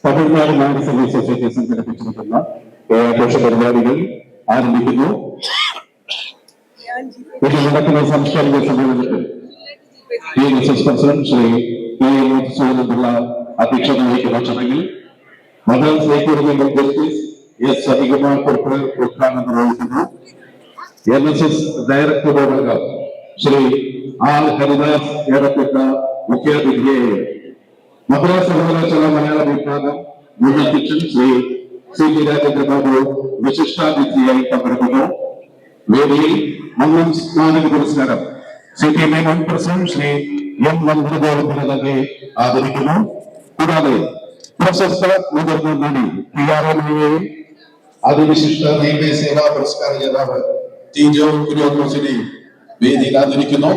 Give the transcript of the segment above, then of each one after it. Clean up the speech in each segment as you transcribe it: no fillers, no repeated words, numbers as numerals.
തമിഴ്നാട് നഗരസഭ അസോസിയേഷൻ സംഘടിപ്പിച്ചിരിക്കുന്ന ആഘോഷ പരിപാടികൾ ആരംഭിക്കുന്നു. ഇതിൽ നടക്കുന്ന സാംസ്കാരിക സമ്മേളനത്തിൽ പ്രസിഡന്റ് ശ്രീ പിള്ള അധ്യക്ഷത വഹിക്കുന്ന ചടങ്ങിൽ മദ്രാസ് ഹൈക്കോടതി ജസ്റ്റിസ് എസ് സതികുമാർ കോർപ്പറേറ്റ് ഉദ്ഘാടനം നിർവഹിക്കുന്നു. NSS director board Shri R Haridas ഏടപ്പെട്ട മുഖ്യാതിഥിയെ മദ്രാസ് സർവകലാശാല മലയാള വിഭാഗം മുൻ അധ്യക്ഷൻ ശ്രീ C.P. രാജേന്ദ്രബാബു വിശിഷ്ടാതിഥിയായി പങ്കെടുക്കുന്നു. വേദിയിൽ മന്നം സ്മാരക പുരസ്കാരം CPM മുൻ പ്രസിഡന്റ് ശ്രീ M. നന്ദഗോവിന്ദനെ നൽകി ആദരിക്കുന്നു. കൂടാതെ പ്രശസ്ത മുതിർന്ന നടി PRMA അതിവിശിഷ്ട റെയിൽവേ സേവാ പുരസ്കാര ജേതാവ് T.J. കുര്യാക്കോസിനെ വേദിയിൽ ആദരിക്കുന്നു.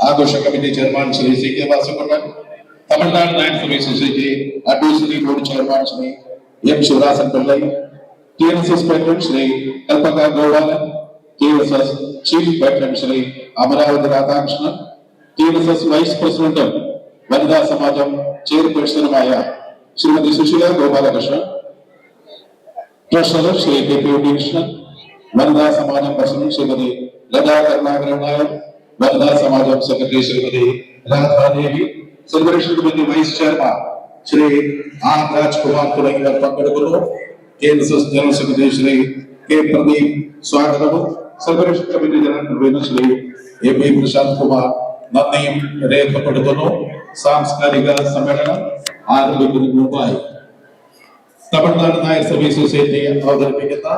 ആഘോഷ committee chairman Shri C.K. Vasukondan, Tamil Nadu Nair service society advisory board chairman Shri M. Sivadasan Pillai, TNSS president Shri Kalpaka Gopalan, TNSS chief president Shri Amaravathi Radhakrishnan, TNSS vice പ്രസിഡന്റും വനിതാ സമാജം ചെയർപേഴ്സണുമായ ശ്രീമതി സുശീല ഗോപാലകൃഷ്ണൻ, ട്രഷറർ ശ്രീ K.P. ഉണ്ണികൃഷ്ണൻ, വനിതാ സമാജം പ്രസിഡന്റ് ശ്രീമതി ലതാ കരുണാകരൻ നായർ, വനിതാ സമാജം secretary Shrimati Radhadevi, celebration committee vice chairman Shri R. Rajkumar തുടങ്ങിയവർ പങ്കെടുക്കുന്നു. TNSS general secretary Shri K. Pradeep സ്വാഗതവും celebration committee general convener Shri A.P. Prashanth Kumar നന്ദിയും രേഖപ്പെടുത്തുന്നു. സാംസ്കാരിക സമ്മേളനം ആരംഭിക്കുന്നതിന് മുമ്പായി തമിഴ്നാട് നായർ സർവീസ് സൊസൈറ്റി അവതരിപ്പിക്കുന്ന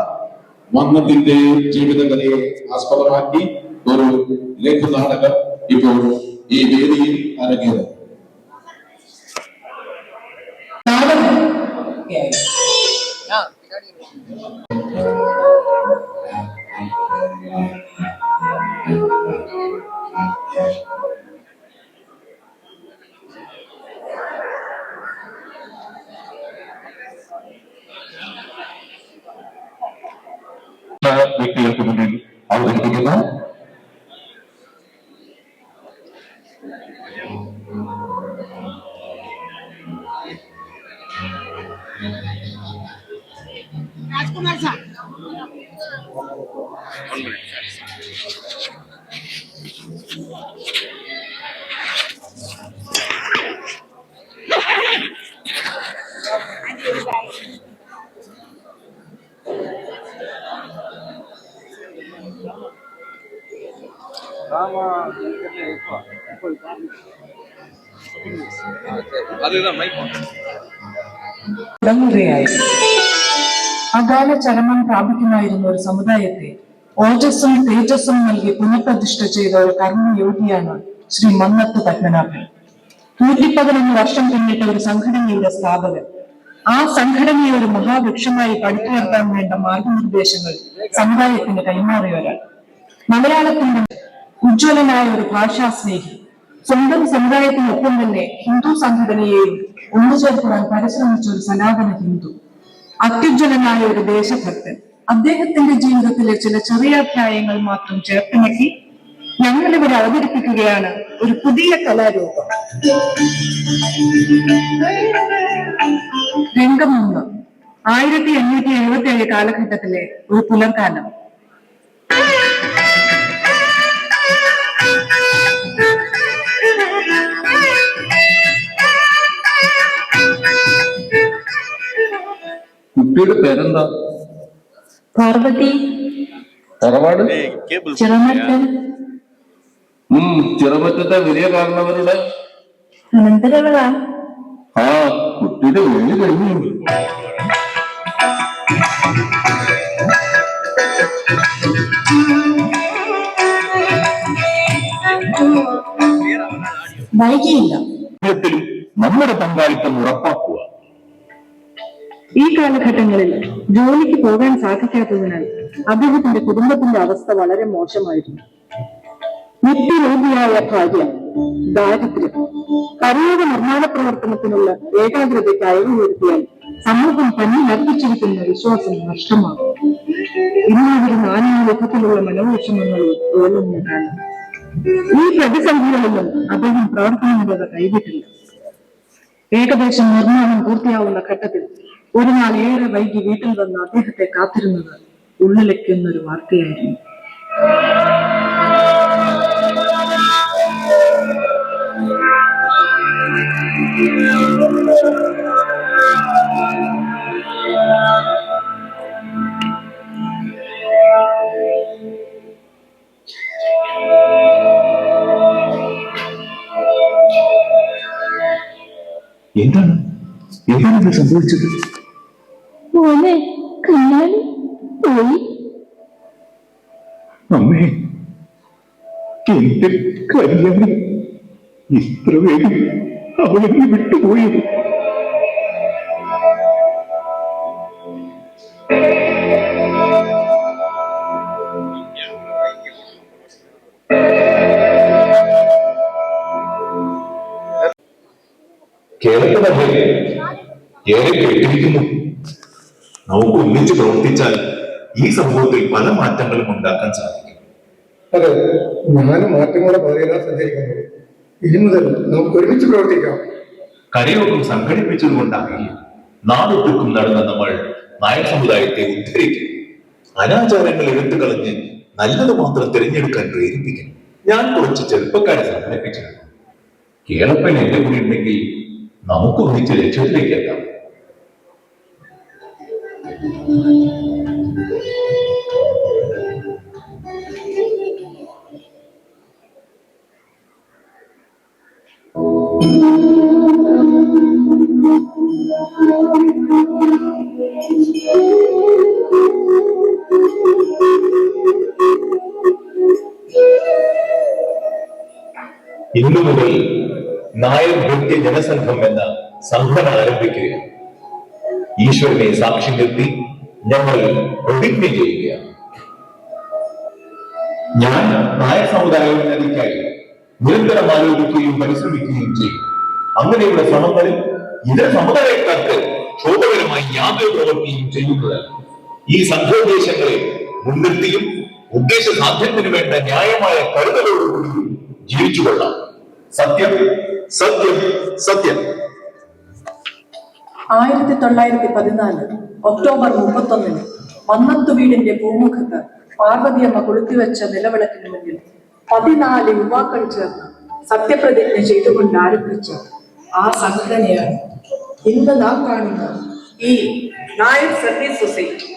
മന്നത്തിന്റെ ജീവിതകഥയെ ആസ്പദമാക്കി ഒരു ലഘുനാടകം ഇപ്പോൾ ഈ വേദിയിൽ അരങ്ങേറും. വ്യക്തികൾക്ക് മുന്നിൽ അവതരിപ്പിക്കുന്നു. राजकुमार साहब അകാല ചരമം പ്രാപിക്കുമായിരുന്ന ഒരു സമുദായത്തെ ഓജസ്സും തേജസ്സും നൽകി പുനഃപ്രതിഷ്ഠ ചെയ്ത ഒരു കർമ്മയോഗിയാണ് ശ്രീ മന്നത്ത് പത്മനാഭൻ. 111 വർഷം പിന്നിട്ട ഒരു സംഘടനയുടെ സ്ഥാപകൻ. ആ സംഘടനയെ ഒരു മഹാവൃക്ഷമായി പടുത്തുയർത്താൻ വേണ്ട മാർഗനിർദ്ദേശങ്ങൾ സമുദായത്തിന് കൈമാറിയ ഒരാൾ. മലയാളത്തിന്റെ ഉജ്ജ്വലനായ ഒരു ഭാഷാസ്നേഹി. സ്വന്തം സമുദായത്തിനൊപ്പം തന്നെ ഹിന്ദു സംഘടനയെയും ഒന്നുചേർക്കുവാൻ പരിശ്രമിച്ച ഒരു സനാതന ഹിന്ദു. അത്യുജ്വലനായ ഒരു ദേശഭക്തൻ. അദ്ദേഹത്തിന്റെ ജീവിതത്തിലെ ചില ചെറിയ അധ്യായങ്ങൾ മാത്രം ചേർത്തിണക്കി ഞങ്ങളിവിടെ അവതരിപ്പിക്കുകയാണ് ഒരു പുതിയ കലാരൂപം. രംഗം 3. 1877 കാലഘട്ടത്തിലെ ഒരു പുലർക്കാലം. കുട്ടിയുടെ പേരെന്താ? പാർവതി. തറവാട് ചിറമറ്റം. ചിറമറ്റത്തെ വലിയ കാരണവരുടെ അനന്തരവള. ആ കുട്ടിയുടെ വേലി കഴിഞ്ഞു. വൈകിയില്ല. നമ്മുടെ പങ്കാളിത്തം ഉറപ്പാക്കുക. ഈ കാലഘട്ടങ്ങളിൽ ജോലിക്ക് പോകാൻ സാധിക്കാത്തതിനാൽ അദ്ദേഹത്തിന്റെ കുടുംബത്തിന്റെ അവസ്ഥ വളരെ മോശമായിരുന്നു. നിത്യരോഗിയായ ഭാര്യ, ദാരിദ്ര്യം, കരയോഗ നിർമ്മാണ പ്രവർത്തനത്തിനുള്ള ഏകാഗ്രതയ്ക്ക് അയവ് വരുത്തിയാൽ സമൂഹം തന്നിൽ അർപ്പിച്ചിരിക്കുന്ന വിശ്വാസം നഷ്ടമാകും. ഇന്നവർ നാനാവിധത്തിലുള്ള മനോവിഷമങ്ങൾ ഏഴുന്നതാണ്. ഈ പ്രതിസന്ധികളിലും അദ്ദേഹം പ്രവർത്തനനിരത കൈവിട്ടില്ല. ഏകദേശം നിർമ്മാണം പൂർത്തിയാവുന്ന ഘട്ടത്തിൽ ഒരു നാൾ ഏറെ വൈകി വീട്ടിൽ വന്ന് അദ്ദേഹത്തെ കാത്തിരുന്നത് ഉള്ളിലേക്കുന്നൊരു വാർത്തയായിരുന്നു. എന്താണ് എന്താണ് സംഭവിച്ചത്? മോനെ കല്യാണി പോയി. അമ്മേ, എന്റെ കല്യാണി ഇത്ര വേഗം അവളെന്നെ വിട്ടുപോയത്. കേരളത്തിലെ ഏറെ കേട്ടിരിക്കുന്നു. നമുക്ക് ഒന്നിച്ച് പ്രവർത്തിച്ചാൽ ഈ സമൂഹത്തിൽ പല മാറ്റങ്ങളും ഉണ്ടാക്കാൻ സാധിക്കും. അതെ, ഞാനും മാറ്റങ്ങളുടെ പാതയിലാണ് സഞ്ചരിക്കുന്നത്. ഇനി മുതൽ നമുക്ക് ഒരുമിച്ച് പ്രവർത്തിക്കാം. കരയോഗം സംഘടിപ്പിച്ചതുകൊണ്ടാകില്ല നാടൊട്ടുക്കും നടന്ന നമ്മൾ നായർ സമുദായത്തെ ഉദ്ധരിക്കും. അനാചാരങ്ങൾ എടുത്തു കളഞ്ഞ് നല്ലത് മാത്രം തിരഞ്ഞെടുക്കാൻ പ്രേരിപ്പിക്കും. ഞാൻ കുറച്ച് ചെറുപ്പക്കാരെ സംഘടിപ്പിച്ചിരുന്നു. കേളപ്പൻ എന്റെ കൂടെ ഉണ്ടെങ്കിൽ നമുക്ക് ഒന്നിച്ച് ലക്ഷ്യത്തിലേക്ക് എത്താം. ഇന്നു മുതൽ നായർ നൃത്യ ജനസംഘം എന്ന സംഘടന ആരംഭിക്കുകയാണ്. ഈശ്വരനെ സാക്ഷി നിർത്തി ഞങ്ങൾ പ്രതിജ്ഞ ചെയ്യുകയാണ്. ഞാൻ നായർ സമുദായ ഉന്നതിക്കായി നിരന്തരം ആലോചിക്കുകയും പരിശ്രമിക്കുകയും ചെയ്യും. അങ്ങനെയുള്ള ശ്രമങ്ങളിൽ ഇതര സമുദായക്കാർക്ക് ക്ഷോഭകരമായി യാതൊരു പ്രവൃത്തിയും ചെയ്യുന്നതല്ല. ഈ സംഘോദ്ദേശങ്ങളെ മുൻനിർത്തിയും ഉദ്ദേശ സാധ്യത്തിന് വേണ്ട ന്യായമായ കരുതലോടുകൂടി ജീവിച്ചുകൊള്ളാം. സത്യം, സത്യം, സത്യം. 1914 ഒക്ടോബർ 31 മന്നത്തു വീടിന്റെ പൂമുഖത്ത് പാർവതിയമ്മ കൊളുത്തിവെച്ച നിലവിളക്കിന് മുന്നിൽ 14 യുവാക്കൾ ചേർന്ന് സത്യപ്രതിജ്ഞ ചെയ്തുകൊണ്ട് ആരംഭിച്ച ആ സംഘടനയാണ് ഇന്ന് നാം കാണുന്ന ഈ നായർ സർവീസ് സൊസൈറ്റി.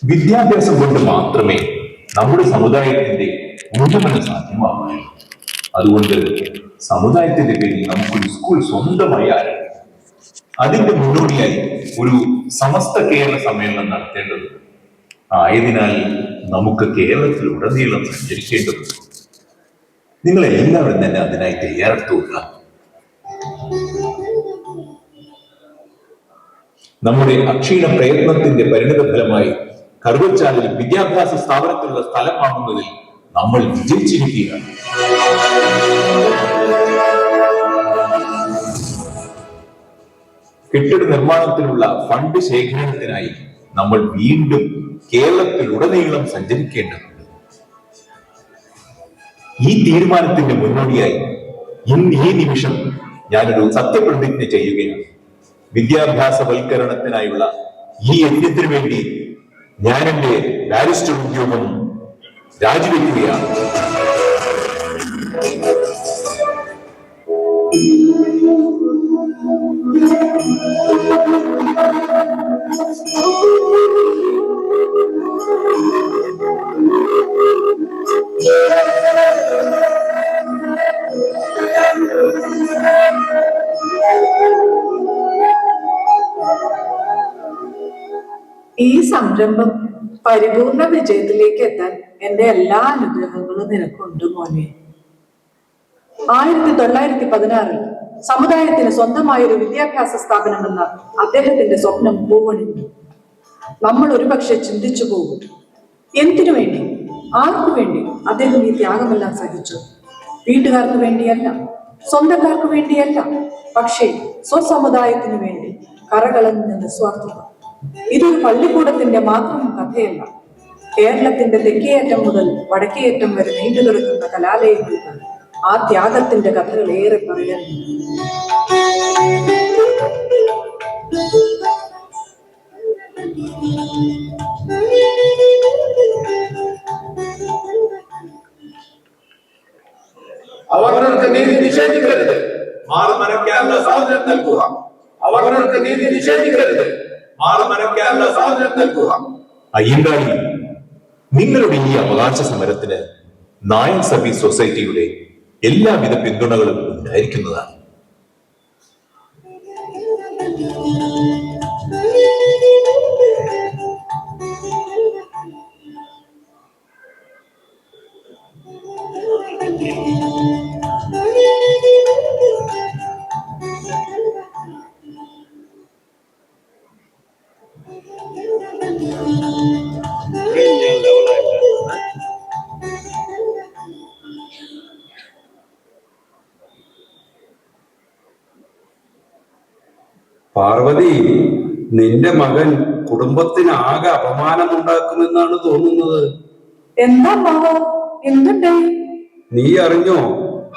വിദ്യാഭ്യാസം കൊണ്ട് മാത്രമേ നമ്മുടെ സമുദായത്തിന്റെ ഉന്നമനം സാധ്യമാകൂ. അതുകൊണ്ട് സമുദായത്തിന്റെ പേരിൽ നമുക്കൊരു സ്കൂൾ സ്വന്തമായി ആരംഭിക്കാം. അതിന്റെ മുന്നോടിയായി ഒരു സമസ്ത കേരള സമ്മേളനം നടത്തേണ്ടതുണ്ട്. ആയതിനാൽ നമുക്ക് കേരളത്തിലുടനീളം സഞ്ചരിക്കേണ്ടതുണ്ട്. നിങ്ങൾ എല്ലാവരും തന്നെ അതിനായി തയ്യാറെടുത്തുക. നമ്മുടെ അക്ഷീണ പ്രയത്നത്തിന്റെ പരിണിത ഫലമായി കറുവച്ചാലിൽ വിദ്യാഭ്യാസ സ്ഥാപനത്തിലുള്ള സ്ഥലം വാങ്ങുന്നതിൽ നമ്മൾ വിജയിച്ചിരിക്കുകയാണ്. കെട്ടിട നിർമ്മാണത്തിനുള്ള ഫണ്ട് ശേഖരണത്തിനായി നമ്മൾ വീണ്ടും കേരളത്തിലുടനീളം സഞ്ചരിക്കേണ്ടതുണ്ട്. ഈ തീരുമാനത്തിന്റെ മുന്നോടിയായി ഇന്ന് ഈ നിമിഷം ഞാനൊരു സത്യപ്രതിജ്ഞ ചെയ്യുകയാണ്. വിദ്യാഭ്യാസവൽക്കരണത്തിനായുള്ള ഈ യജ്ഞത്തിനു വേണ്ടി ഞാൻ എന്റെ ബാരിസ്റ്റർ ഉദ്യോഗം രാജിവെക്കുകയാണ്. ഈ സംരംഭം പരിപൂർണ വിജയത്തിലേക്ക് എത്താൻ എന്റെ എല്ലാ അനുഗ്രഹങ്ങളും നിനക്കുണ്ട് മോനെ. 1916 സമുദായത്തിന് സ്വന്തമായൊരു വിദ്യാഭ്യാസ സ്ഥാപനമെന്ന അദ്ദേഹത്തിന്റെ സ്വപ്നം പൂവണിഞ്ഞു. നമ്മൾ ഒരുപക്ഷെ ചിന്തിച്ചു പോകും, എന്തിനു വേണ്ടി, ആർക്കു വേണ്ടി അദ്ദേഹം ഈ ത്യാഗമെല്ലാം സഹിച്ചു? വീട്ടുകാർക്ക് വേണ്ടിയല്ല, സ്വന്തക്കാർക്ക് വേണ്ടിയല്ല, പക്ഷേ സ്വസമുദായത്തിന് വേണ്ടി കറകളഞ്ഞ നിസ്വാർത്ഥത. ഇതൊരു പള്ളിക്കൂടത്തിന്റെ മാത്രം കഥയല്ല. കേരളത്തിന്റെ തെക്കേയറ്റം മുതൽ വടക്കേയറ്റം വരെ നീണ്ടു കിടക്കുന്ന കലാലയങ്ങൾക്ക് ആ ത്യാഗത്തിന്റെ കഥകൾ ഏറെ പറയാനുണ്ട്. നൽകുക. അവർക്ക് നീതി നിഷേധിക്കരുത്. മാറുമറയ്ക്കാനുള്ള സ്വാതന്ത്ര്യം നൽകുക. അയ്യങ്കാളി, നിങ്ങളുടെ ഈ അവകാശ സമരത്തിന് നായർ സർവീസ് സൊസൈറ്റിയുടെ എല്ലാവിധ പിന്തുണകളും ഉണ്ടായിരിക്കുന്നതാണ്. പാർവതി, നിന്റെ മകൻ കുടുംബത്തിന് ആകെ അപമാനമുണ്ടാക്കുമെന്നാണ് തോന്നുന്നത്. എന്താ മാവോ, എന്തുണ്ടായി? നീ അറിഞ്ഞോ,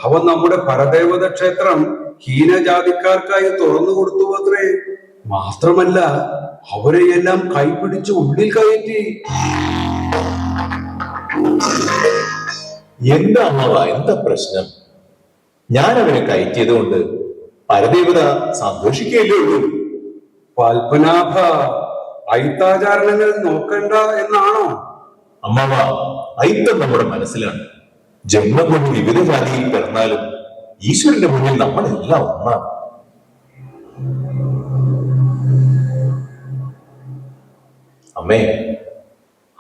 അവൻ നമ്മുടെ പരദേവത ക്ഷേത്രം ഹീനജാതിക്കാർക്കായി തുറന്നു കൊടുത്തു അത്രേ. മാത്രമല്ല, അവരെയെല്ലാം കൈപിടിച്ച് ഉള്ളിൽ കയറ്റി. എന്താ അമ്മാവ, എന്താ പ്രശ്നം? ഞാൻ അവരെ കയറ്റിയത് കൊണ്ട് പരദേവത സന്തോഷിക്കുകയല്ലേ ഉള്ളൂ. പത്മനാഭ, ഐത്താചാരണങ്ങൾ നോക്കണ്ട എന്നാണോ? അമ്മാവ, ഐത്തം നമ്മുടെ മനസ്സിലാണ്. ജന്മം കൊണ്ട് വിവിധ ജാതിയിൽ പിറന്നാലും ഈശ്വരന്റെ മുന്നിൽ നമ്മളെല്ലാം ഒന്നാണ്. അമ്മേ,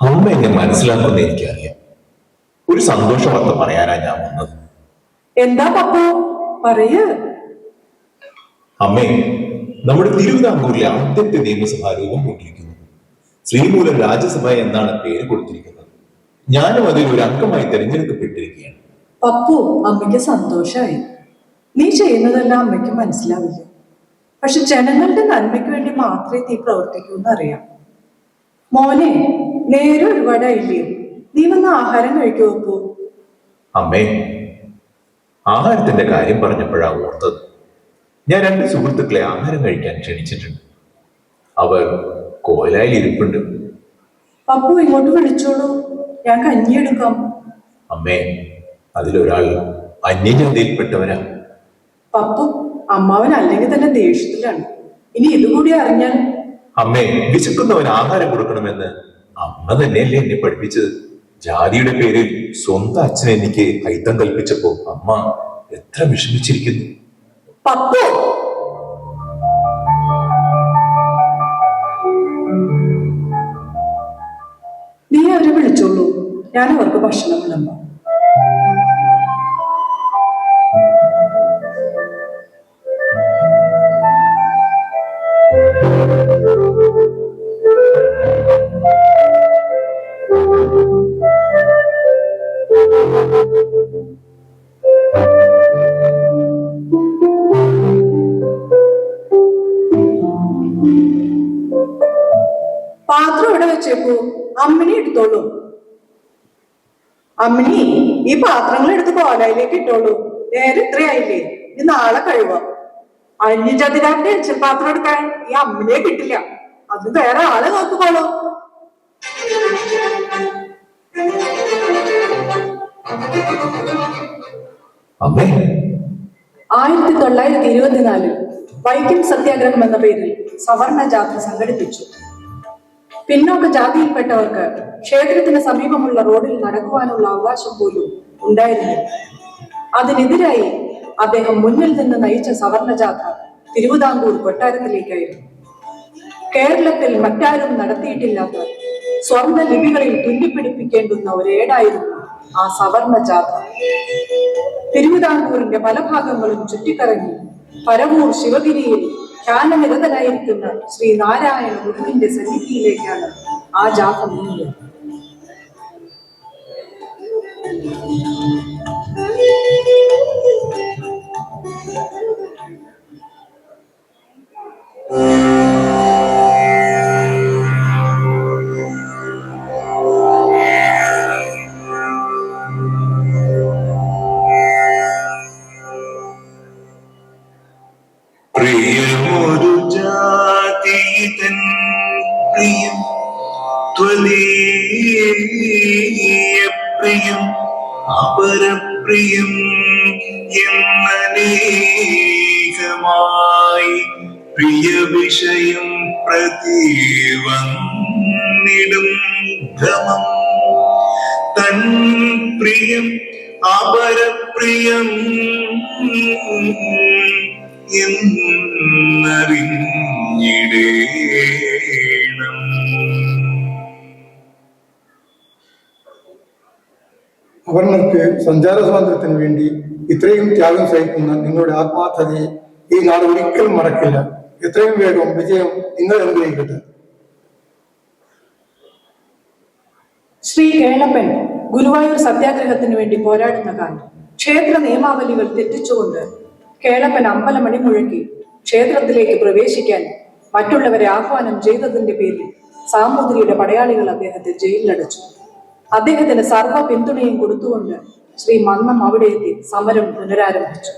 അമ്മ എന്നെ മനസ്സിലാക്കുന്ന എനിക്കറിയാം. ഒരു സന്തോഷ വാർത്ത പറയാനാ ഞാൻ വന്നത്. എന്താ പപ്പു, പറയൂ. അമ്മേ, നമ്മുടെ തിരുവിതാംകൂറിലെ ആദ്യത്തെ നിയമസഭ രൂപം കൊണ്ടിരിക്കുന്നു. ശ്രീമൂലം രാജ്യസഭ എന്നാണ് പേര് കൊടുത്തിരിക്കുന്നത്. ഞാനും അതിൽ ഒരു അംഗമായി തെരഞ്ഞെടുക്കപ്പെട്ടിരിക്കുകയാണ്. പപ്പു, അമ്മയ്ക്ക് സന്തോഷായി. നീ ചെയ്യുന്നതെല്ലാം അമ്മയ്ക്ക് മനസ്സിലാവില്ല. പക്ഷെ ജനങ്ങളുടെ നന്മയ്ക്ക് വേണ്ടി മാത്രമേ നീ പ്രവർത്തിക്കൂന്ന് അറിയാം. മോനെ, നേരെ ഒരുപാടായില്ലേ? നീ വന്ന് ആഹാരം കഴിക്കൂ പപ്പു. അമ്മേ, ആഹാരത്തിന്റെ കാര്യം പറഞ്ഞപ്പോഴാ ഓർത്തത്. ഞാൻ 2 സുഹൃത്തുക്കളെ ആഹാരം കഴിക്കാൻ ക്ഷണിച്ചിട്ടുണ്ട്. അവർ കോലായിൽ ഇരിപ്പുണ്ട്. പപ്പു ഇങ്ങോട്ട് വിളിച്ചോളൂ, ഞാൻ കഞ്ഞിയെടുക്കാം. അമ്മേ, അതിലൊരാൾ അന്യജാതിയിൽപ്പെട്ടവരാ. പപ്പു, അമ്മാവൻ അല്ലെങ്കിൽ തന്നെ ദേഷ്യത്തിലാണ്. ഇനി ഇതുകൂടി അറിഞ്ഞാൽ. അമ്മേ, വിശക്കുന്നവൻ ആഹാരം കൊടുക്കണമെന്ന് അമ്മ തന്നെയല്ലേ എന്നെ പഠിപ്പിച്ചത്. ജാതിയുടെ പേരിൽ സ്വന്തം അച്ഛനെ എനിക്ക് ഐത്തം കൽപ്പിച്ചപ്പോ അമ്മ എത്ര വിഷമിച്ചിരിക്കുന്നു. പപ്പു, നീ അവരെ വിളിച്ചോളൂ, ഞാൻ അവർക്ക് ഭക്ഷണം വിളമ്പാം. പാത്രം ഇവിടെ വെച്ചേക്കൂ, അമ്മിണി എടുത്തോളൂ. അമ്മിണി, ഈ പാത്രങ്ങൾ എടുത്ത് കോലായിലേക്ക് ഇട്ടോളൂ. നേരെ ഇത്രയായില്ലേ, ഇത് നാളെ കഴിവാം. അന്യജാതിക്കാരുടെ എച്ചിൽ പാത്രം എടുക്കാൻ ഈ അമ്മിനെ കിട്ടില്ല. അത് വേറെ ആളെ നോക്കുമ്പോളോ. അമ്മേ, 1924 വൈക്കം സത്യാഗ്രഹം എന്ന പേരിൽ സവർണ ജാഥ സംഘടിപ്പിച്ചു. പിന്നോക്ക ജാതിയിൽപ്പെട്ടവർക്ക് ക്ഷേത്രത്തിന് സമീപമുള്ള റോഡിൽ നടക്കുവാനുള്ള അവകാശം പോലും ഉണ്ടായിരുന്നില്ല. അതിനെതിരായി അദ്ദേഹം മുന്നിൽ നിന്ന് നയിച്ച സവർണ ജാഥ തിരുവിതാംകൂർ കൊട്ടാരത്തിലേക്കായിരുന്നു. കേരളത്തിൽ മറ്റാരും നടത്തിയിട്ടില്ലാത്ത സ്വർണ്ണ ലിപികളിൽ തുന്നിപ്പിടിപ്പിക്കേണ്ടുന്ന ഒരേടായിരുന്നു ആ സവർണ ജാഥ. തിരുവിതാംകൂറിന്റെ പല ഭാഗങ്ങളും ചുറ്റിക്കറങ്ങി പരവൂർ ശിവഗിരിയിൽ ധ്യാനനിരതനായിരിക്കുന്ന ശ്രീ നാരായണ ഗുരുവിന്റെ സന്നിധിയിലേക്കാണ് ആ ജാഥ നീങ്ങിയത്. പ്രിയമൊരു ജാതിതൻ പ്രിയം ത്വദീയ പ്രിയം അപരപ്രിയം എന്നനേക പ്രിയമായി പ്രിയ വിഷയം പ്രതി വന്നിടും ഭ്രമം തൻ പ്രിയം അപരപ്രിയം എന്നറിഞ്ഞിടേണം. അവർണർക്ക് സഞ്ചാര സ്വാതന്ത്ര്യത്തിന് വേണ്ടി ഇത്രയും ത്യാഗം സഹിക്കുന്ന നിങ്ങളുടെ ആത്മാർത്ഥതയെ ഈ നാട് ഒരിക്കലും മറക്കില്ല. എത്രയും വേഗം വിജയം നിങ്ങൾ അനുഗ്രഹിക്കട്ടെ. ശ്രീ കേളപ്പൻ ഗുരുവായൂർ സത്യാഗ്രഹത്തിന് വേണ്ടി പോരാടുന്ന കാലം ക്ഷേത്ര നിയമാവലികൾ തെറ്റിച്ചുകൊണ്ട് കേളപ്പൻ അമ്പലമണി മുഴക്കി ക്ഷേത്രത്തിലേക്ക് പ്രവേശിക്കാൻ മറ്റുള്ളവരെ ആഹ്വാനം ചെയ്തതിന്റെ പേരിൽ സാമൂതിരിയുടെ പടയാളികൾ അദ്ദേഹത്തെ ജയിലിലടച്ചു. അദ്ദേഹത്തിന് സർവ്വ പിന്തുണയും കൊടുത്തുകൊണ്ട് ശ്രീ മന്നം അവിടെ എത്തി സമരം പുനരാരംഭിച്ചു.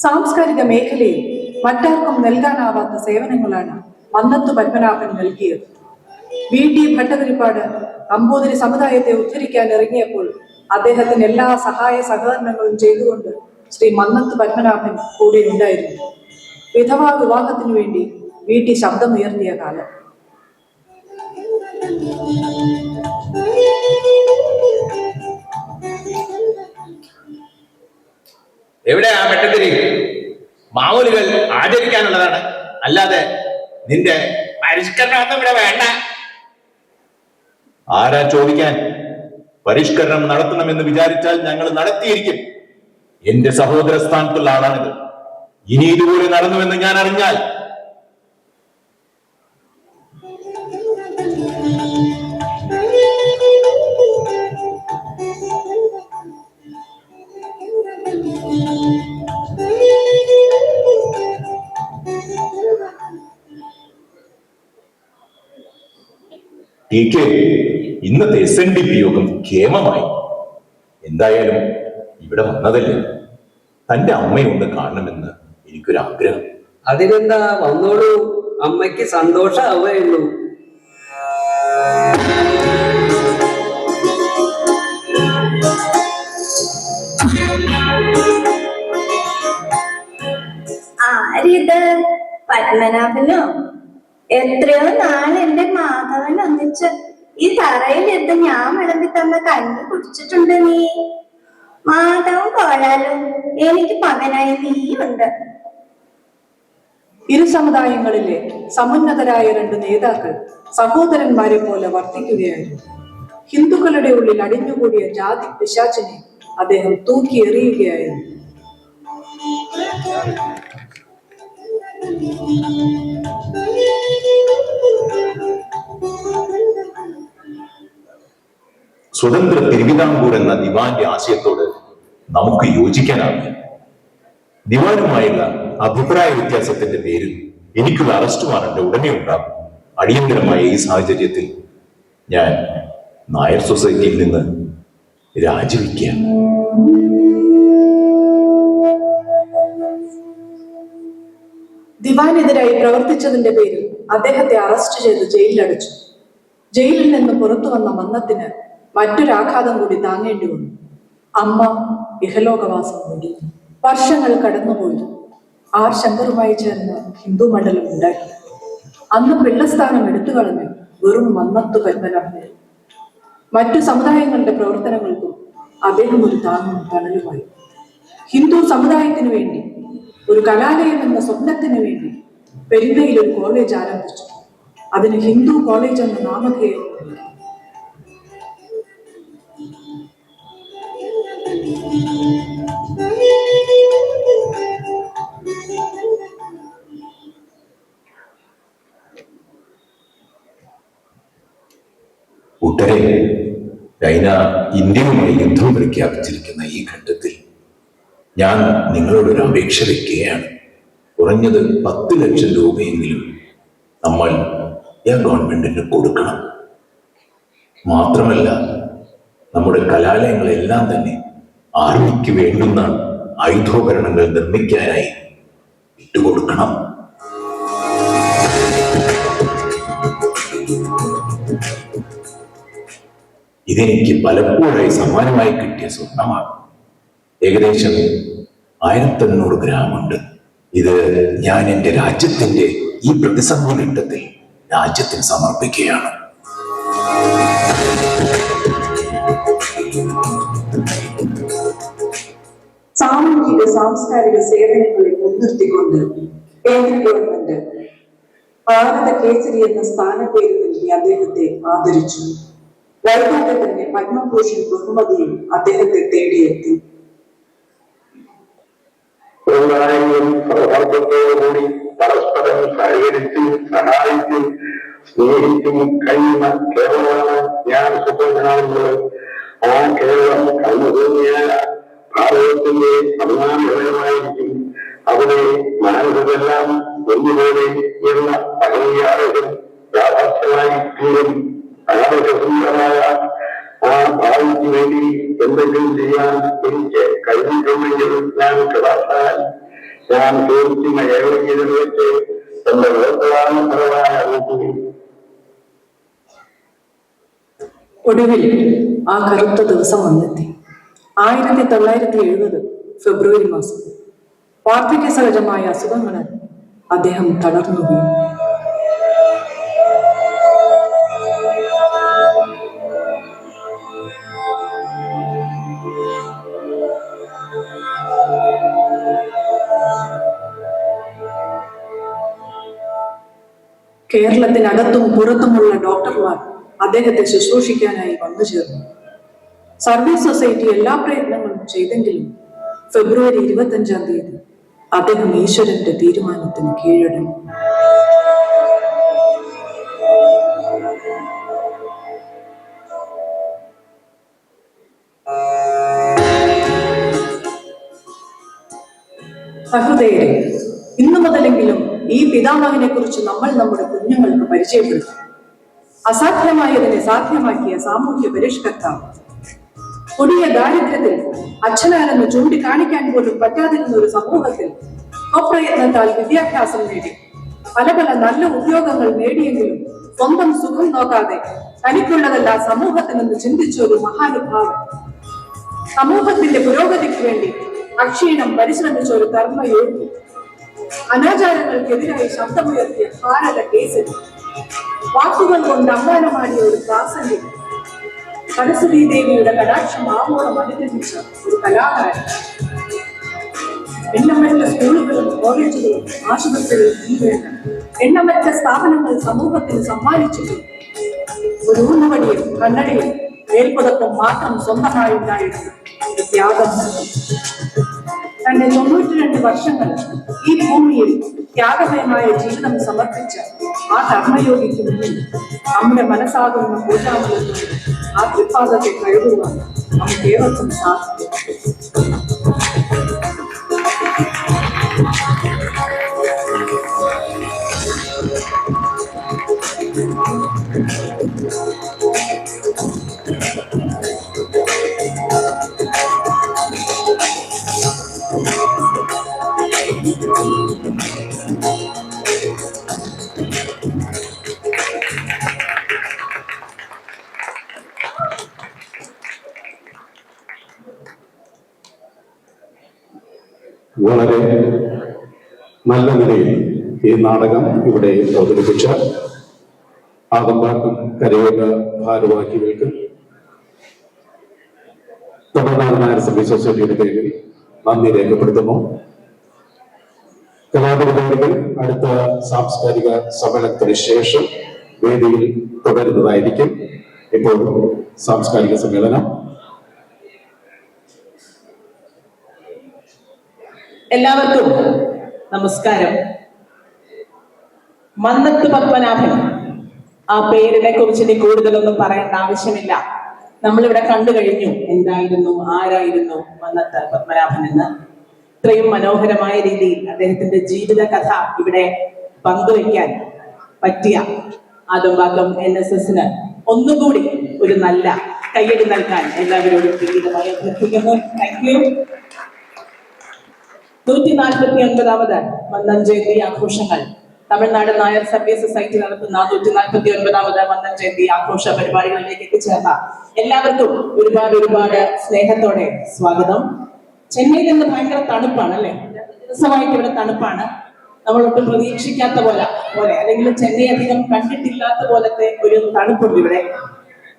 സാംസ്കാരിക മേഖലയിൽ മറ്റാർക്കും നൽകാനാവാത്ത സേവനങ്ങളാണ് മന്നത്തു പത്മനാഭൻ നൽകിയത്. VT ഭട്ടതിരിപ്പാട് നമ്പൂതിരി സമുദായത്തെ ഉദ്ധരിക്കാൻ ഇറങ്ങിയപ്പോൾ അദ്ദേഹത്തിന് എല്ലാ സഹായ സഹകരണങ്ങളും ചെയ്തുകൊണ്ട് ശ്രീ മന്നത്ത് പത്മനാഭൻ കൂടെ ഉണ്ടായിരുന്നു. വിധവാ വിവാഹത്തിനു വേണ്ടി VT ശബ്ദമുയർത്തിയ കാലം. എവിടെയാ ഭട്ടതിരി? മാമൂലുകൾ ആചരിക്കാനുള്ളതാണ്, അല്ലാതെ നിന്റെ പരിഷ്കരണം ഇവിടെ വേണ്ട. ആരാ ചോദിക്കാൻ? പരിഷ്കരണം നടത്തണമെന്ന് വിചാരിച്ചാൽ ഞങ്ങൾ നടത്തിയിരിക്കും. എന്റെ സഹോദര സ്ഥാനത്തുള്ള ആളാണിത്. ഇനി ഇതുപോലെ നടന്നുവെന്ന് ഞാൻ അറിഞ്ഞാൽ ഇന്നത്തെ SNDP യോഗം ക്ഷേമമായി. എന്തായാലും ഇവിടെ വന്നതല്ലേ, തന്റെ അമ്മയൊന്ന് കാണണമെന്ന് എനിക്കൊരാഗ്രഹം. അതിനെന്താ, വന്നോളൂ. അമ്മയ്ക്ക് സന്തോഷാവുകയുള്ളൂ. ആരിത്? പത്മനാഭനോ? എത്രയോ നാൾ എന്റെ മാധവൻ ഒന്നിച്ച് ഈ തറയിലെടുത്ത് ഞാൻ വിളമ്പി തന്ന കഞ്ഞി കുടിച്ചിട്ടുണ്ട് നീ. മാധവൻ പോയാലും എനിക്ക് മകനായി നീയുണ്ട്. ഇരു സമുദായങ്ങളിലെ സമുന്നതരായ രണ്ട് നേതാക്കൾ സഹോദരന്മാരെ പോലെ വർത്തിക്കുകയായിരുന്നു. ഹിന്ദുക്കളുടെ ഉള്ളിൽ അടിഞ്ഞുകൂടിയ ജാതി പിശാചിനെ അദ്ദേഹം തൂക്കി എറിയുകയായിരുന്നു. സ്വതന്ത്ര തിരുവിതാംകൂർ എന്ന ദിവാന്റെ ആശയത്തോട് നമുക്ക് യോജിക്കാനാവില്ല. ദിവാനുമായുള്ള അഭിപ്രായ വ്യത്യാസത്തിന്റെ പേരിൽ എനിക്കുള്ള അറസ്റ്റ് വാറണ്ട് ഉടനെ ഉണ്ടാകും. അടിയന്തരമായ ഈ സാഹചര്യത്തിൽ ഞാൻ നായർ സൊസൈറ്റിയിൽ നിന്ന് രാജിവെക്കുകയാണ്. ദിവാനെതിരായി പ്രവർത്തിച്ചതിന്റെ പേരിൽ അദ്ദേഹത്തെ അറസ്റ്റ് ചെയ്ത് ജയിലിലടച്ചു. ജയിലിൽ നിന്ന് പുറത്തു വന്ന മന്നത്തിന് മറ്റൊരാഘാതം കൂടി താങ്ങേണ്ടി വന്നു. അമ്മ ഇഹലോകവാസം കൂടി. വർഷങ്ങൾ കടന്നുപോയി. ആർ ശങ്കറുമായി ചേർന്ന് ഹിന്ദു മണ്ഡലം ഉണ്ടാക്കി. അന്ന് പിള്ളസ്ഥാനം എടുത്തു കളഞ്ഞ് വെറും മന്നത്തു പത്മനാഭനെ. മറ്റു സമുദായങ്ങളുടെ പ്രവർത്തനങ്ങൾക്കും അദ്ദേഹം ഒരു താങ്ങും തണലുമായി. ഹിന്ദു സമുദായത്തിനു വേണ്ടി, ഒരു കലാലയം എന്ന സ്വപ്നത്തിന് വേണ്ടി പെരിന്തയിൽ ഒരു കോളേജ് ആരംഭിച്ചു. അതിന് ഹിന്ദു കോളേജ് എന്ന നാമധേയം നൽകി. കൂട്ടരെ, ചൈന ഇന്ത്യയുമായി യുദ്ധം പ്രഖ്യാപിച്ചിരിക്കുന്ന ഈ ഘട്ടത്തിൽ ഞാൻ നിങ്ങളോടൊരു അപേക്ഷ വയ്ക്കുകയാണ്. കുറഞ്ഞത് 10 ലക്ഷം രൂപയെങ്കിലും നമ്മൾ ഗവൺമെന്റിന് കൊടുക്കണം. മാത്രമല്ല, നമ്മുടെ കലാലയങ്ങളെല്ലാം തന്നെ ആർമിക്ക് വേണ്ടുന്ന ആയുധോപകരണങ്ങൾ നിർമ്മിക്കാനായി വിട്ടുകൊടുക്കണം. ഇതെനിക്ക് പലപ്പോഴായി സമ്മാനമായി കിട്ടിയ സ്വർണമാണ്. ഏകദേശം 1500 ഗ്രാം ഉണ്ട്. ഇത് ഞാൻ എൻ്റെ രാജ്യത്തിന്റെ ഈ പ്രതിസന്ധി ഘട്ടത്തിൽ രാജ്യത്തിന് സമർപ്പിക്കുകയാണ്. സാമൂഹിക സാംസ്കാരിക സേവനങ്ങളെ മുൻനിർത്തിക്കൊണ്ട് കേന്ദ്ര ഗവൺമെന്റ് ഭാരത കേസരി എന്ന സ്ഥാനപ്പേര് നൽകി അദ്ദേഹത്തെ ആദരിച്ചു. വൈകാതെ തന്നെ പത്മഭൂഷൺ ബഹുമതിയും അദ്ദേഹത്തെ തേടിയെത്തി. സൗഹാർദ്ദത്തോടുകൂടി പരസ്പരം സഹകരിച്ചും സഹായിച്ചും സ്നേഹിച്ചും കഴിയുന്ന കേരളമാണ് ഞാൻ സ്വപ്നം കാണുന്നത്. ആ കേരളം കണ്ണുതൂങ്ങിയ ഭാരതത്തിന്റെ അഭിമാനമായിരിക്കും. അവിടെ മാനവരെല്ലാം ഒന്നുപോലെ എന്ന പഴയാളുകൾ യാഥാർത്ഥ്യമായി തീരും. ആരോഗ്യസുന്ദരമായ ആ ഭാവിക്ക് വേണ്ടി എന്തെങ്കിലും ചെയ്യാൻ എനിക്ക് കഴിഞ്ഞിട്ടുണ്ടെങ്കിൽ ഞാൻ കഥാസ്ഥാൻ ഞാൻ ചോദിക്കുന്ന ഏതെങ്കിലും വെച്ച് എന്റെ വേദവാനപരമായ നോക്കി. ഒടുവിൽ ആ കറുത്ത ദിവസം വന്നെത്തി. 1970 ഫെബ്രുവരി മാസം. വാർദ്ധക്യ സഹജമായ അസുഖങ്ങളാൽ അദ്ദേഹം തളർന്നു വീണു. കേരളത്തിനകത്തും പുറത്തുമുള്ള ഡോക്ടർമാർ അദ്ദേഹത്തെ ശുശ്രൂഷിക്കാനായി വന്നു ചേർന്നു. സർവീസ് സൊസൈറ്റി എല്ലാ പ്രയത്നങ്ങളും ചെയ്തെങ്കിലും ഫെബ്രുവരി 25 അദ്ദേഹം ഈശ്വരന്റെ തീരുമാനത്തിന് കീഴടങ്ങി. സഹൃദയരെ, ഇന്നു മുതലെങ്കിലും ഈ പിതാമഹനെ കുറിച്ച് നമ്മൾ നമ്മുടെ കുഞ്ഞുങ്ങൾക്ക് പരിചയപ്പെടുത്തും. അസാധ്യമായതിനെ സാധ്യമാക്കിയ സാമൂഹ്യ പരിഷ്കർത്താവ്. കൊടിയ ദാരിദ്ര്യത്തിൽ അച്ഛനാരെന്ന് ചൂണ്ടിക്കാണിക്കാൻ പോലും പറ്റാതിരുന്ന ഒരു സമൂഹത്തിൽ സ്വപ്രയത്നത്താൽ വിദ്യാഭ്യാസം നേടി പല പല നല്ല ഉദ്യോഗങ്ങൾ നേടിയെങ്കിലും സ്വന്തം സുഖം നോക്കാതെ തനിക്കുള്ളതല്ല സമൂഹത്തിനെന്ന് ചിന്തിച്ച ഒരു മഹാനുഭാവൻ. സമൂഹത്തിന്റെ പുരോഗതിക്ക് വേണ്ടി അക്ഷീണം പരിശ്രമിച്ച ഒരു കർമ്മയോഗി. അനാചാരങ്ങൾക്കെതിരായി ശബ്ദമുയർത്തിയ ഭാരത കേസരി. വാക്കുകൾ കൊണ്ട് അമ്മാനമാടിയ ഒരു പ്രാസംഗികൻ. സരസ്വതി ദേവിയുടെ കടാക്ഷം ആവോളം അനുഗ്രഹിച്ച ഒരു കലാകാരൻ. എണ്ണമറ്റ സ്കൂളുകളും കോളേജുകളും ആശുപത്രികളും വേണ്ട എണ്ണമറ്റ സ്ഥാപനങ്ങൾ സമൂഹത്തിന് സമ്മാനിച്ചിട്ടും ഒരു ഊന്നുവടിയും കണ്ണടയും മേൽപ്പുതപ്പും മാത്രം സ്വന്തമായി ഉണ്ടായിരുന്ന ഒരു ത്യാഗം. തന്റെ 92 വർഷങ്ങൾ ഈ ഭൂമിയിൽ ത്യാഗമയമായ ജീവിതം സമർപ്പിച്ച ആ കർമ്മയോഗിക്ക് മുന്നിൽ നമ്മുടെ മനസ്സാകുന്ന പൂജാമലത്തോട് ആ തൃപ്പാദത്തെ കഴുകുവാൻ നമുക്ക് ഏവർക്കും സാധിക്കും. വളരെ നല്ല നിലയിൽ ഈ നാടകം ഇവിടെ അവതരിപ്പിച്ച ആദംബാക്കം കരയോഗ ഭാരവാഹികൾക്ക് തമിഴ്നാട് നായർ സർവീസ് സൊസൈറ്റിയുടെ പേരിൽ നന്ദി രേഖപ്പെടുത്തുന്നു. കലാപരിപാടികൾ അടുത്ത സാംസ്കാരിക സമ്മേളനത്തിന് ശേഷം വേദിയിൽ തുടരുന്നതായിരിക്കും. ഇപ്പോൾ സാംസ്കാരിക സമ്മേളനം. എല്ലാവർക്കും നമസ്കാരം. മന്നത്ത് പത്മനാഭൻ, ആ പേരിനെ കുറിച്ച് ഇനി കൂടുതലൊന്നും പറയേണ്ട ആവശ്യമില്ല. നമ്മളിവിടെ കണ്ടു കഴിഞ്ഞു എന്തായിരുന്നു, ആരായിരുന്നു മന്നത്ത് പത്മനാഭൻ എന്ന്. ഇത്രയും മനോഹരമായ രീതിയിൽ അദ്ദേഹത്തിന്റെ ജീവിത കഥ ഇവിടെ പങ്കുവയ്ക്കാൻ പറ്റിയ ആദംബാക്കം NSSന് ഒന്നുകൂടി ഒരു നല്ല കയ്യടി നൽകാൻ എല്ലാവരോടും വിനീതമായി അഭ്യർത്ഥിക്കുന്നു. Thank you. 149ാമത് മന്ദം ജയന്തി ആഘോഷങ്ങൾ തമിഴ്നാട് നായർ സർവീസ് സൊസൈറ്റി നടത്തുന്ന 149ാമത് മന്ദം ജയന്തി ആഘോഷ പരിപാടികളിലേക്ക് എത്തിച്ചേർന്ന എല്ലാവർക്കും ഒരുപാട് സ്നേഹത്തോടെ സ്വാഗതം. ചെന്നൈയിൽ നിന്ന് ഭയങ്കര തണുപ്പാണ് അല്ലേ? രസമായിട്ട് ഇവിടെ തണുപ്പാണ്. നമ്മളൊട്ടും പ്രതീക്ഷിക്കാത്ത പോലെ അല്ലെങ്കിൽ ചെന്നൈ അധികം കണ്ടിട്ടില്ലാത്ത പോലത്തെ ഒരു തണുപ്പുണ്ട് ഇവിടെ.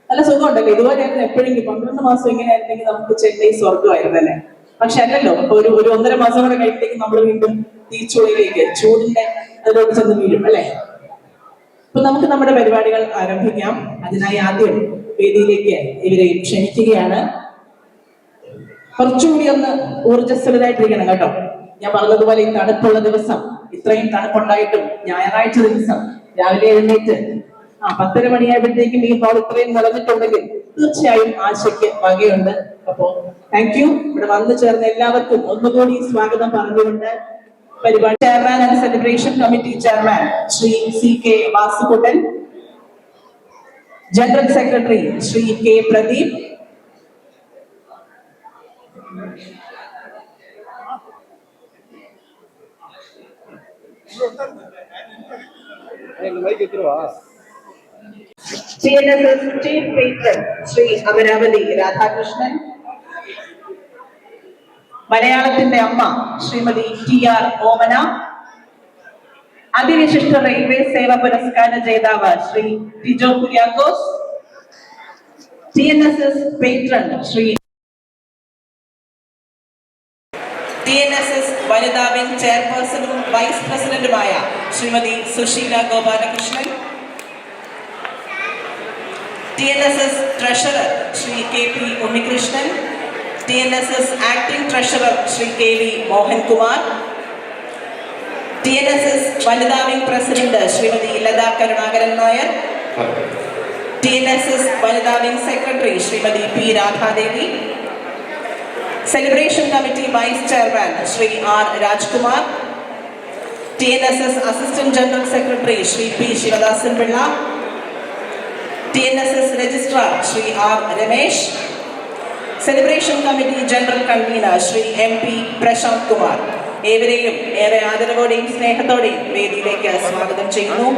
നല്ല സുഖമുണ്ടല്ലോ. ഇതുപോലെയായിരുന്നു എപ്പോഴെങ്കിലും 12 മാസം ഇങ്ങനെയായിരുന്നെങ്കിൽ നമുക്ക് ചെന്നൈ സ്വർഗമായിരുന്നു അല്ലേ. പക്ഷെ അല്ലല്ലോ. അപ്പൊ ഒരു 1.5 മാസം കൂടെ കഴിയുമ്പോഴേക്കും നമ്മൾ വീണ്ടും തീച്ചുളയിലേക്ക് ചൂടിന്റെ അതിലോട്ട് ചെന്ന് വീഴും അല്ലെ. അപ്പൊ നമുക്ക് നമ്മുടെ പരിപാടികൾ ആരംഭിക്കാം. അതിനായി ആദ്യം വേദിയിലേക്ക് ഇവരെ ക്ഷണിക്കുകയാണ്. കുറച്ചുകൂടി ഒന്ന് ഊർജ്ജസ്വലരായിട്ടിരിക്കണം കേട്ടോ. ഞാൻ പറഞ്ഞതുപോലെ ഈ തണുപ്പുള്ള ദിവസം, ഇത്രയും തണുപ്പുണ്ടായിട്ടും ഞായറാഴ്ച ദിവസം രാവിലെ എഴുന്നേറ്റ് 10:30 മണിയായപ്പോഴത്തേക്കും ഈ ഹോൾ ഇത്രയും നിറഞ്ഞിട്ടുണ്ടെങ്കിൽ തീർച്ചയായും ആശയ്ക്ക് വകയുണ്ട്. അപ്പോ താങ്ക് യു. ഇവിടെ വന്നു ചേർന്ന എല്ലാവർക്കും ഒന്നുകൂടി സ്വാഗതം പറഞ്ഞുകൊണ്ട് പരിപാടി chairman and celebration committee chairman Shri CK Vasukuttan, general secretary Shri K Pradeep, TNSS chief patron Shri Amaravathi Radhakrishnan, മലയാളത്തിന്റെ അമ്മ ശ്രീമതി TR ഓമന, അതിവിശിഷ്ട റെയിൽവേ സേവ പുരസ്കാര ജേതാവ് Shri Tijo Kuriakose, TNSS patron Shri TNSS വനിതാ വിംഗ് ചെയർപേഴ്സണും വൈസ് പ്രസിഡന്റുമായ Shrimati Susheela Gopalakrishnan, TNSS treasurer Shri KP Unnikrishnan, TNSS acting treasurer Shri KV Mohankumar, TNSS വനിതാ wing president Shrimati Latha Karunakaran Nair, TNSS വനിതാ wing secretary Shrimati P Radhadevi, celebration committee vice chairman Shri R Rajkumar, TNSS assistant general secretary Shri P Sivadasan Pillai, TNSS registrar Shri R Ramesh, celebration committee general convener Shri MP Prashanth Kumar. ഏവരെയും ഏറെ ആദരവോടെയും സ്നേഹത്തോടെയും വേദിയിലേക്ക് സ്വാഗതം ചെയ്യുന്നു.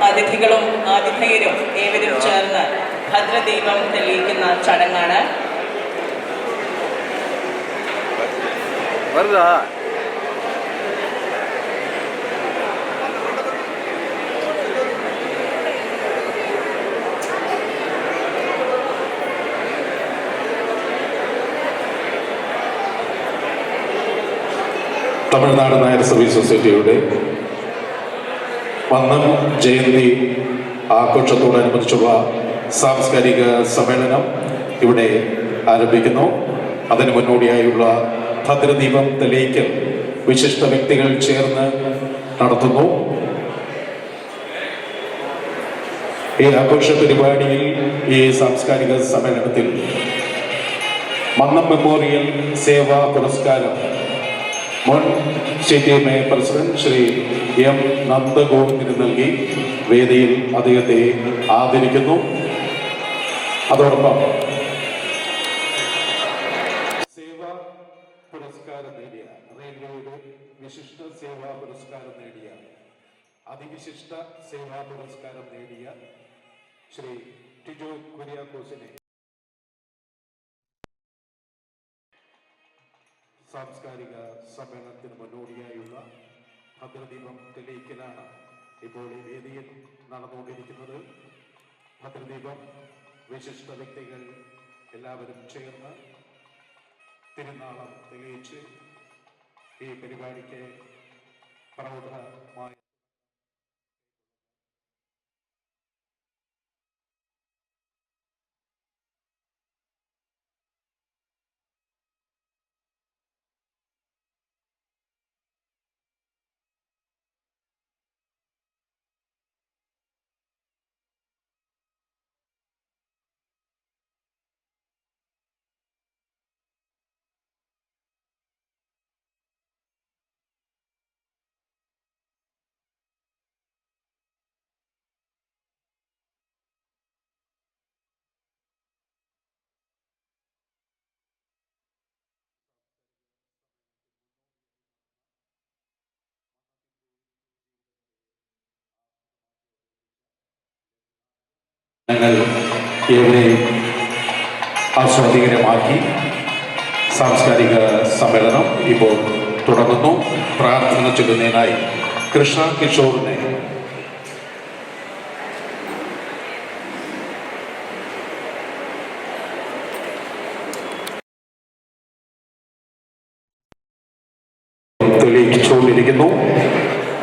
അതിഥികളും ആതിഥേയരും ഏവരും ചേർന്ന് ഭദ്രദീപം തെളിയിക്കുന്ന ചടങ്ങാണ്. തമിഴ്നാട് നായർ സർവീസ് സൊസൈറ്റിയുടെ മന്നം ജയന്തി ആഘോഷത്തോടനുബന്ധിച്ചുള്ള സാംസ്കാരിക സമ്മേളനം ഇവിടെ ആരംഭിക്കുന്നു. അതിന് മുന്നോടിയായുള്ള ഭദ്രദീപം തെളിയിക്കൽ വിശിഷ്ട വ്യക്തികൾ ചേർന്ന് നടത്തുന്നു. ഈ ആഘോഷ പരിപാടിയിൽ, ഈ സാംസ്കാരിക സമ്മേളനത്തിൽ മന്നം മെമ്മോറിയൽ സേവാ പുരസ്കാരം മുൻ CTM പ്രസിഡന്റ് ശ്രീ M നന്ദഗോവിന്ദിന് നൽകി വേദിയിൽ അദ്ദേഹത്തെ ആദരിക്കുന്നു. അതോടൊപ്പം സേവാ പുരസ്കാരം നേടിയ, റെയിൽവേയുടെ വിശിഷ്ട സേവാ പുരസ്കാരം നേടിയ, അതിവിശിഷ്ട സേവാ പുരസ്കാരം നേടിയ ശ്രീ ടിജോ കുര്യാക്കോസിനെ സാംസ്കാരിക സമ്മേളനത്തിന് മുന്നോടിയായുള്ള ഭദ്രദീപം തെളിയിക്കലാണ് ഇപ്പോൾ ഈ വേദിയിൽ നടന്നുകൊണ്ടിരിക്കുന്നത്. ഭദ്രദീപം വിശിഷ്ട വ്യക്തികൾ എല്ലാവരും ചേർന്ന് തിരുനാളം തെളിയിച്ച് ഈ പരിപാടിക്ക് പ്രൗഢമായ ഞങ്ങൾ ഏവരെയും ആസ്വാദികരമാക്കി സാംസ്കാരിക സമ്മേളനം ഇപ്പോൾ തുടങ്ങുന്നു. പ്രാർത്ഥന ചൊല്ലുന്നതിനായി കൃഷ്ണ കിഷോറിനെ തെളിയിച്ചുകൊണ്ടിരിക്കുന്നു.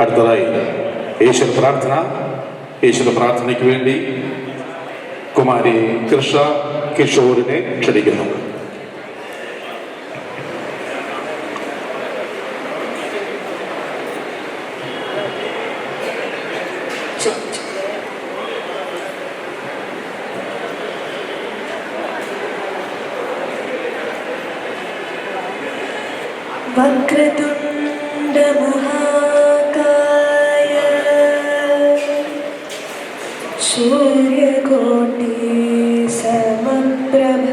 അടുത്തതായി ഈശ്വര പ്രാർത്ഥന. ഈശ്വര പ്രാർത്ഥനയ്ക്ക് വേണ്ടി കുമാരി കൃഷ്ണ കിഷോറിനെ ക്ഷണിക്കുന്നു. വക്രതുണ്ഡ മഹാകായ സൂര്യകോടി സമപ്രഭ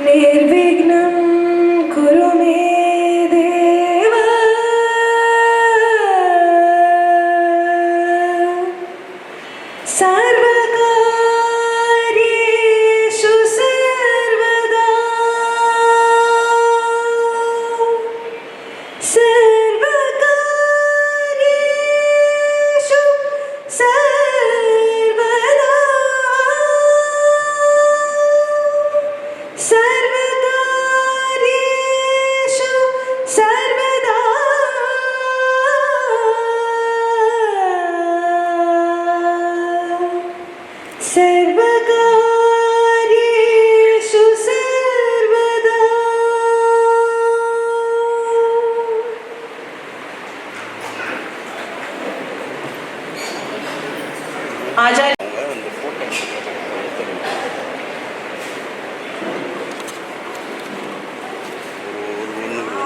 നിർവിഘ്നം കുരു മേ ദേവ സർവകാര്യേഷു സർവദാ സർവകാര്യേഷു സർവദാ സർവകാര്യേഷു സർവദാ സർവകാര്യേഷു സർവദാ. ആചാര്യ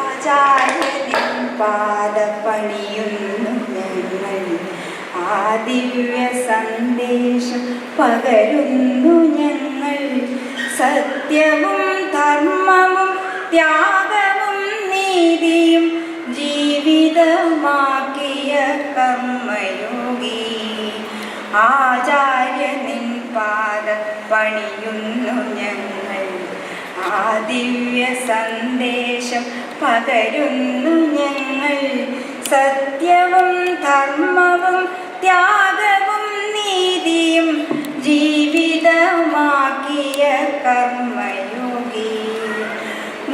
ആചാര്യനിൻ പാദപണിയുന്നു ഞങ്ങൾ, ആ ദിവ്യ സന്ദേശം പകരുന്നു ഞങ്ങൾ. സത്യവും ധർമ്മവും ത്യാഗവും നീതിയും ജീവിതമാക്കിയ കർമ്മയോഗി. ആചാര്യനിൻ പാദപണിയുന്നു ഞങ്ങൾ, ആ ദിവ്യ സന്ദേശം പകരുന്നു ഞങ്ങൾ. സത്യവും ധർമ്മവും ത്യാഗവും നീതിയും ജീവിതമാക്കിയ കർമ്മയോഗി.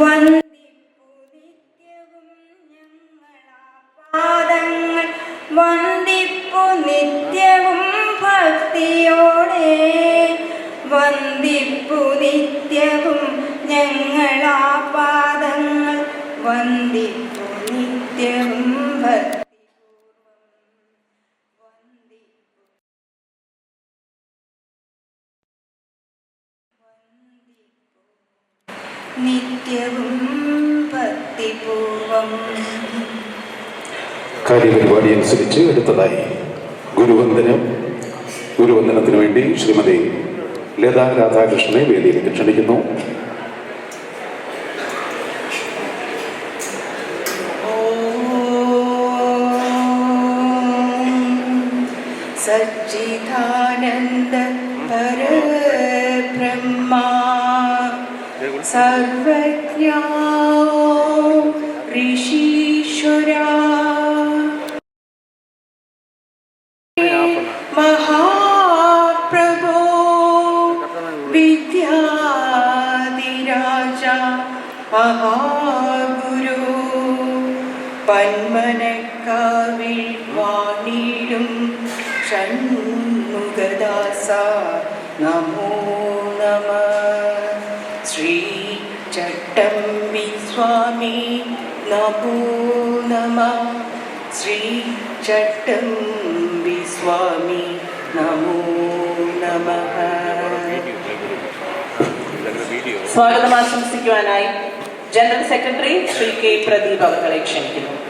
വന്ദിപ്പു നിത്യവും ഞങ്ങളാ പാദങ്ങൾ, വന്ദിപ്പു നിത്യവും ഭക്തിയോടെ. വന്ദിപ്പു നിത്യവും ഞങ്ങളാ പാദങ്ങൾ, വന്ദിപ്പു നിത്യവും നിത്യവും ഭക്തിപൂർവം. കാര്യപരിപാടി അനുസരിച്ച് അടുത്തതായി ഗുരുവന്ദനത്തിന് വേണ്ടി ശ്രീമതി ലതാ രാധാകൃഷ്ണനെ വേദിയിലേക്ക് ക്ഷണിക്കുന്നു. സച്ചിദാനന്ദ പരബ്രഹ്മ സർവജ്ഞ ഋഷീശ്വര മഹാ മഹാഗുരു പന്മനക്കാവിൽ വാണിടും ഷൺമുഖദാസ നമോ നമ. ശ്രീ ചട്ടമ്പി സ്വാമി നമോ നമ. ശ്രീ ചട്ടമ്പി സ്വാമി നമോ നമഃ. സ്വാഗതം ആശംസിക്കുവാനായി general secretary Shri K Pradeep അവരെ ക്ഷണിക്കുന്നു.